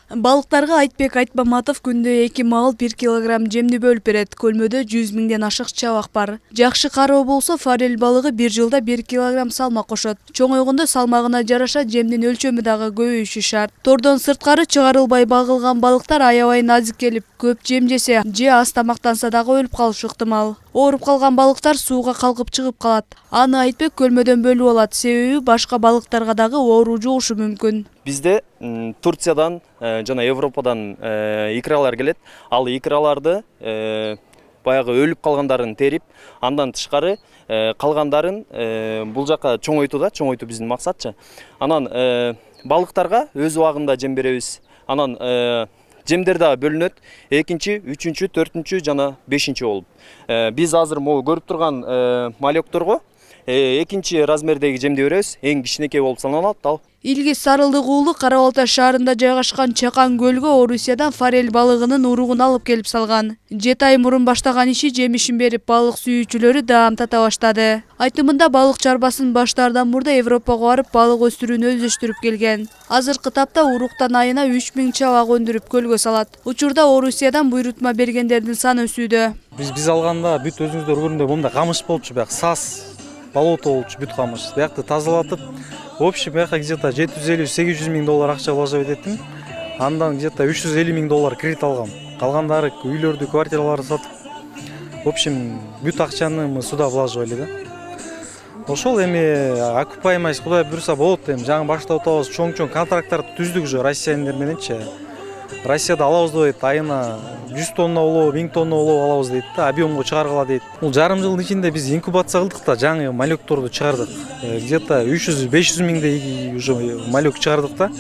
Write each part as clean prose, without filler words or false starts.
Балыктарга Айтбек Айтмаматов күндө 2 мал 1 килограмм жемди бөлүп берет. Көлмөдө 100 миңден ашык чабак бар. Жакшы кароо болсо форель балыгы 1 жылда 1 килограмм салмак кошот. Чоңойгондо салмагына жараша жемдин өлчөмү дагы көбөйүшү шарт. Тордон сырткары чыгарылбай багылган балыктар аябай назик келип, көп жем жесе же аз тамактанса дагы өлүп калышы ыктымал. Ооруп калган балыктар сууга калкып чыгып калат. Аны Айтбек көлмөдөн бөлүп алат, себеби башка балыктарга дагы оору жугушу мүмкүн. Бизде Турциядан жана Европадан икралар келет. Ал икраларды баягы өлүп калгандарын терип, андан тышкары калгандарын бул жака чоңойтуу биздин максатчы. Анан балыктарга өз убагында жем беребиз. Анан жемдер дагы бөлүнөт. 2-чи, 3-чү, 4-чү жана 5-чи болуп. Биз азыр могу көрүп турган малёкторго 2-чи размердеги жемди беребиз. Эң кичинекей болуп саналат ал. Илгиз Сарылдык уулу Кара Балтай шаарында жайгашкан Чакан көлгө Орусиядан форель балыгынын уругун алып келип салган. 7 ай мурун баштаган иши жемишин берип, балык сүйүүчүлөрү даам тата баштады. Айтымында балык чарбасын баштаардан мурда Европага барып балык өстүрүүнү өздөштүрүп келген. Азыркы тапта уруктан айына 3000 чабак өндүрүп көлгө салат. Учурда Орусиядан буйрутма бергендердин саны өсүүдө. Биз алганда бүт өзүңүздөр көргөндөй момундай камыш болчу, баягы саз, болото болчу, бүт камыш. Биякты тазалатып, в общем, бияка где-то 750-800 миң доллар акча вложить эттим. Андан где-то 350 миң доллар кредит алгам. Калгандары үйлөрдү, квартираларды сатып. В общем, бүт акчаны суда вложили да. Ошол эми окупаемость Кудай буйруса болот эми. Жаңы баштап атабыз, чоң-чоң контракттарды түздүк уже россияндар мененчи. Россияда алабыз дейт, айына 100 тонна улоо, 1000 тонна улоо алабыз дейт да, объемго чыгаргыла дейт. Бул жарым жылдын ичинде биз инкубация кылдык да, жаңы малёкторду чыгардык. Где-то 300-500 миңдей уже малёк чыгардык да.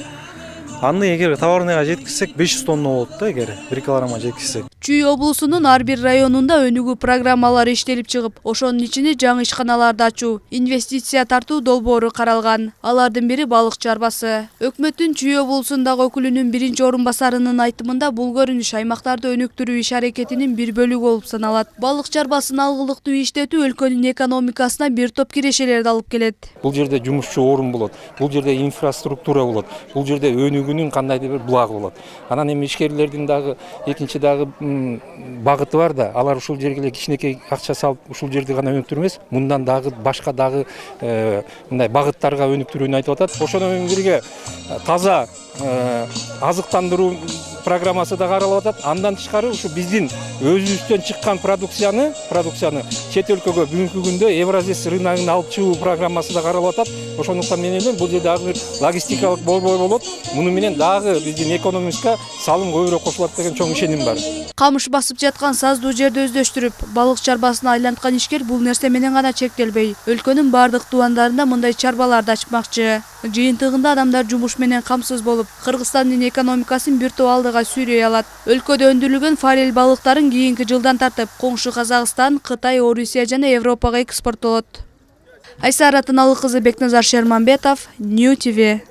Аны эгер товарныйга жеткизсек 500 тонна болот да, эгер 1 килограммга жеткизсек. Чүй облусунун ар бир районунда өнүгүү программалары иштелип чыгып, ошонун ичине жаңы ишканаларды ачуу, инвестиция тартуу долбоору каралган. Алардын бири балык чарбасы. Өкмөттүн Чүй облусундагы өкүлүнүн биринчи орун басарынын айтымында бул көрүнүш аймактарды өнүктүрүү иш аракетинин бир бөлүгү болуп саналат. Балык чарбасын алгылыктуу иштетүү өлкөнүн экономикасына бир топ кирешелерди алып келет. Бул жерде жумушчу орун болот, бул жерде инфраструктура болот, бул жерде өнүгүүнүн кандайдыр бир булагы болот. Анан эми ишкерлердин дагы экинчи дагы багыты бар да, алар ушул жерге кичинекей акча салып ушул жерди гана өнүктүрүү эмес, мындан дагы башка дагы мындай багыттарга өнүктүрүүнү айтып атат. Ошону менен бирге таза азыктандыруу программасы да каралып атат. Андан тышкары ушу биздин өзүбүздөн чыккан продукцияны чет өлкөгө бүгүнкү күндө Евразис рыногуна алып чыгуу программасы да каралып атат. Ошондуктан мен ойлойм, бул жерде дагы бир логистикалык болбой болот. Муну менен дагы биздин экономикага салым көбүрөөк кошулат деген чоң ишеним бар. Камыш басып жаткан саздуу жерди өздөштүрүп, балык чарбасына айланткан ишкер бул нерсе менен гана чектелбей, өлкөнүн бардык тубандарында мындай чарбаларды ачмакчы. Жыйынтыгында адамдар жумуш менен камсыз болуп, Кыргызстандын экономикасын бир топ алдыга сүйрөй алат. Өлкөдө өндүрүлгөн форель балыктарын кийинки жылдан тартып, коңшу Казакстан, Кытай, Орусия жана Европага экспорттолот. Айсара Тыналык кызы, Бекназар Шерманбетов, Нью ТВ.